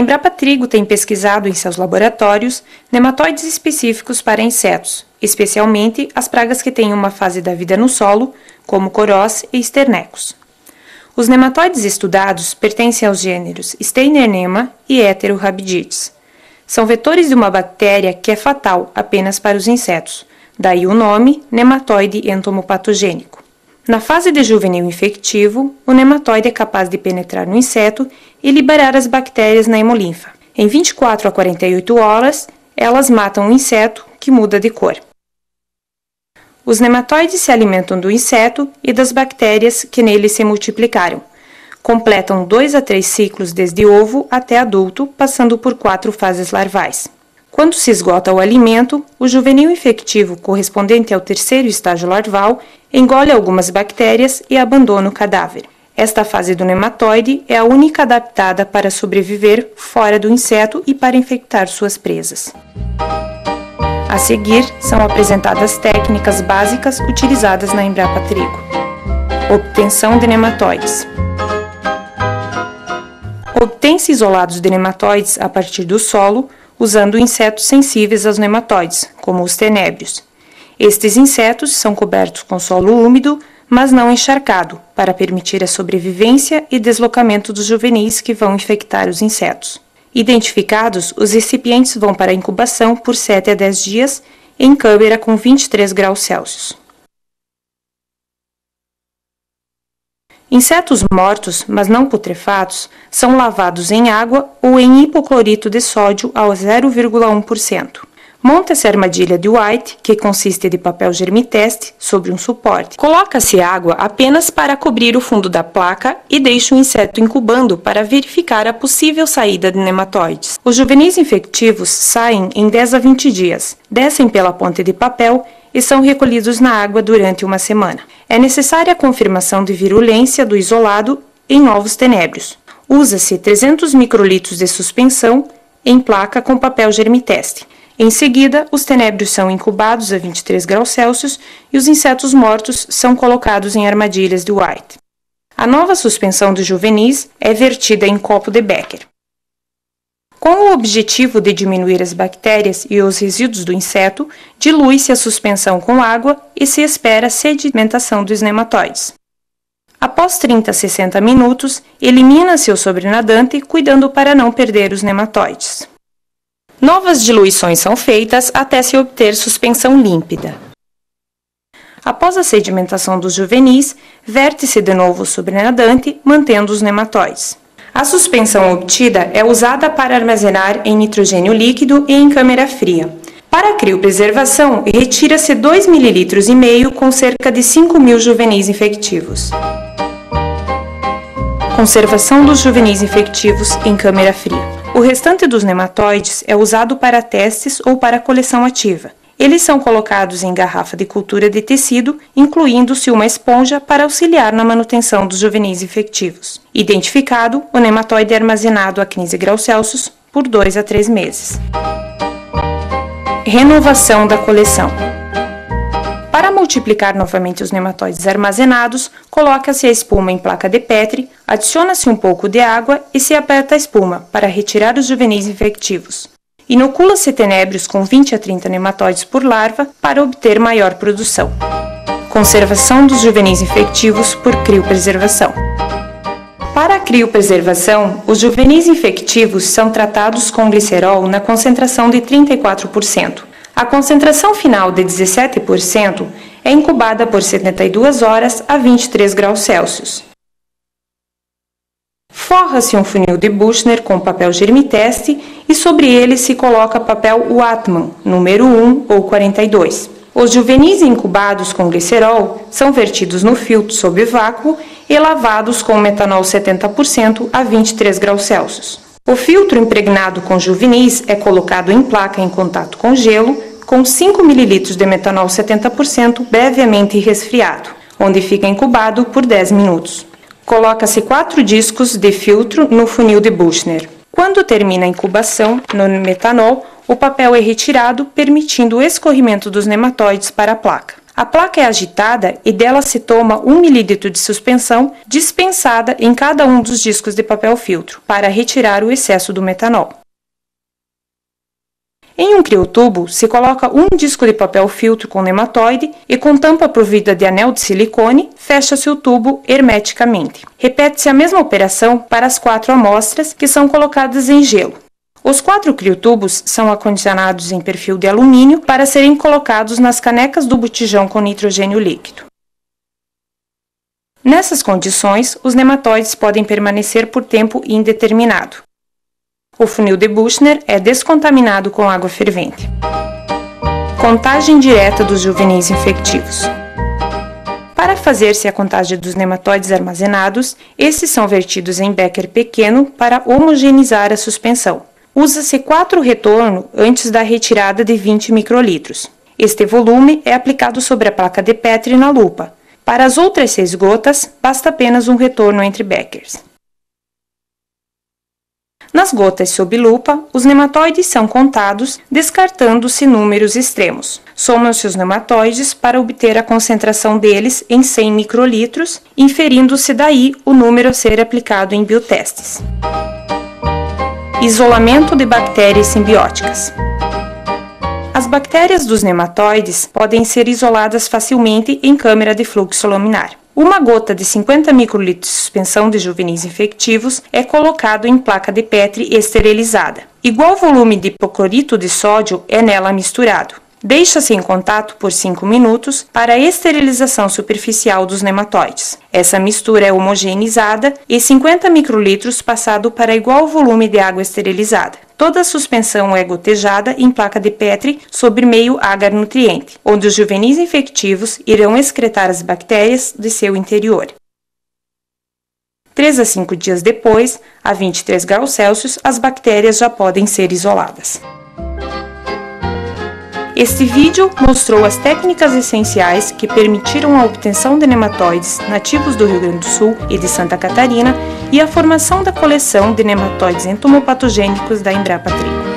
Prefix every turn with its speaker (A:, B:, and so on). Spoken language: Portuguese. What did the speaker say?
A: Embrapa Trigo tem pesquisado em seus laboratórios nematóides específicos para insetos, especialmente as pragas que têm uma fase da vida no solo, como corós e esternecos. Os nematóides estudados pertencem aos gêneros Steinernema e Heterorabidites. São vetores de uma bactéria que é fatal apenas para os insetos, daí o nome nematóide entomopatogênico. Na fase de juvenil infectivo, o nematóide é capaz de penetrar no inseto e liberar as bactérias na hemolinfa. Em 24 a 48 horas, elas matam o inseto, que muda de cor. Os nematóides se alimentam do inseto e das bactérias que nele se multiplicaram. Completam 2 a 3 ciclos desde ovo até adulto, passando por 4 fases larvais. Quando se esgota o alimento, o juvenil infectivo correspondente ao terceiro estágio larval engole algumas bactérias e abandona o cadáver. Esta fase do nematóide é a única adaptada para sobreviver fora do inseto e para infectar suas presas. A seguir, são apresentadas técnicas básicas utilizadas na Embrapa Trigo. Obtenção de nematóides. Obtém-se isolados de nematóides a partir do solo, usando insetos sensíveis aos nematóides, como os tenébrios. Estes insetos são cobertos com solo úmido, mas não encharcado, para permitir a sobrevivência e deslocamento dos juvenis que vão infectar os insetos. Identificados, os recipientes vão para a incubação por 7 a 10 dias em câmara com 23 graus Celsius. Insetos mortos, mas não putrefatos, são lavados em água ou em hipoclorito de sódio a 0,1%. Monta-se a armadilha de White, que consiste de papel germiteste, sobre um suporte. Coloca-se água apenas para cobrir o fundo da placa e deixa o inseto incubando para verificar a possível saída de nematóides. Os juvenis infectivos saem em 10 a 20 dias, descem pela ponte de papel e são recolhidos na água durante uma semana. É necessária a confirmação de virulência do isolado em novos tenébrios. Usa-se 300 microlitros de suspensão em placa com papel germiteste. Em seguida, os tenébrios são incubados a 23 graus Celsius e os insetos mortos são colocados em armadilhas de White. A nova suspensão de juvenis é vertida em copo de Becker. Com o objetivo de diminuir as bactérias e os resíduos do inseto, dilui-se a suspensão com água e se espera a sedimentação dos nematóides. Após 30 a 60 minutos, elimina-se o sobrenadante, cuidando para não perder os nematóides. Novas diluições são feitas até se obter suspensão límpida. Após a sedimentação dos juvenis, verte-se de novo o sobrenadante, mantendo os nematóides. A suspensão obtida é usada para armazenar em nitrogênio líquido e em câmara fria. Para a criopreservação, retira-se 2,5 ml com cerca de 5.000 juvenis infectivos. Conservação dos juvenis infectivos em câmara fria. O restante dos nematóides é usado para testes ou para coleção ativa. Eles são colocados em garrafa de cultura de tecido, incluindo-se uma esponja para auxiliar na manutenção dos juvenis infectivos. Identificado, o nematóide é armazenado a 15 graus Celsius por 2 a 3 meses. Renovação da coleção. Para multiplicar novamente os nematóides armazenados, coloca-se a espuma em placa de Petri, adiciona-se um pouco de água e se aperta a espuma para retirar os juvenis infectivos. Inocula-se tenébrios com 20 a 30 nematóides por larva para obter maior produção. Conservação dos juvenis infectivos por criopreservação. Para a criopreservação, os juvenis infectivos são tratados com glicerol na concentração de 34%. A concentração final de 17% é incubada por 72 horas a 23 graus Celsius. Forra-se um funil de Buchner com papel germiteste e sobre ele se coloca papel Whatman, número 1 ou 42. Os juvenis incubados com glicerol são vertidos no filtro sob vácuo e lavados com metanol 70% a 23 graus Celsius. O filtro impregnado com juvenis é colocado em placa em contato com gelo, com 5 ml de metanol 70% previamente resfriado, onde fica incubado por 10 minutos. Coloca-se 4 discos de filtro no funil de Buchner. Quando termina a incubação no metanol, o papel é retirado, permitindo o escorrimento dos nematóides para a placa. A placa é agitada e dela se toma 1 ml de suspensão dispensada em cada um dos discos de papel filtro, para retirar o excesso do metanol. Em um criotubo, se coloca um disco de papel filtro com nematóide e com tampa provida de anel de silicone, fecha-se o tubo hermeticamente. Repete-se a mesma operação para as 4 amostras que são colocadas em gelo. Os 4 criotubos são acondicionados em perfil de alumínio para serem colocados nas canecas do botijão com nitrogênio líquido. Nessas condições, os nematóides podem permanecer por tempo indeterminado. O funil de Buchner é descontaminado com água fervente. Contagem direta dos juvenis infectivos. Para fazer-se a contagem dos nematóides armazenados, esses são vertidos em becker pequeno para homogeneizar a suspensão. Usa-se 4 retorno antes da retirada de 20 microlitros. Este volume é aplicado sobre a placa de Petri na lupa. Para as outras 6 gotas, basta apenas um retorno entre beckers. Nas gotas sob lupa, os nematóides são contados, descartando-se números extremos. Somam-se os nematóides para obter a concentração deles em 100 microlitros, inferindo-se daí o número a ser aplicado em biotestes. Isolamento de bactérias simbióticas. As bactérias dos nematóides podem ser isoladas facilmente em câmara de fluxo laminar. Uma gota de 50 microlitros de suspensão de juvenis infectivos é colocado em placa de Petri esterilizada. Igual volume de hipoclorito de sódio é nela misturado. Deixa-se em contato por 5 minutos para a esterilização superficial dos nematóides. Essa mistura é homogeneizada e 50 microlitros passado para igual volume de água esterilizada. Toda a suspensão é gotejada em placa de Petri sobre meio agar nutriente, onde os juvenis infectivos irão excretar as bactérias de seu interior. 3 a 5 dias depois, a 23 graus Celsius, as bactérias já podem ser isoladas. Este vídeo mostrou as técnicas essenciais que permitiram a obtenção de nematóides nativos do Rio Grande do Sul e de Santa Catarina e a formação da coleção de nematóides entomopatogênicos da Embrapa Trigo.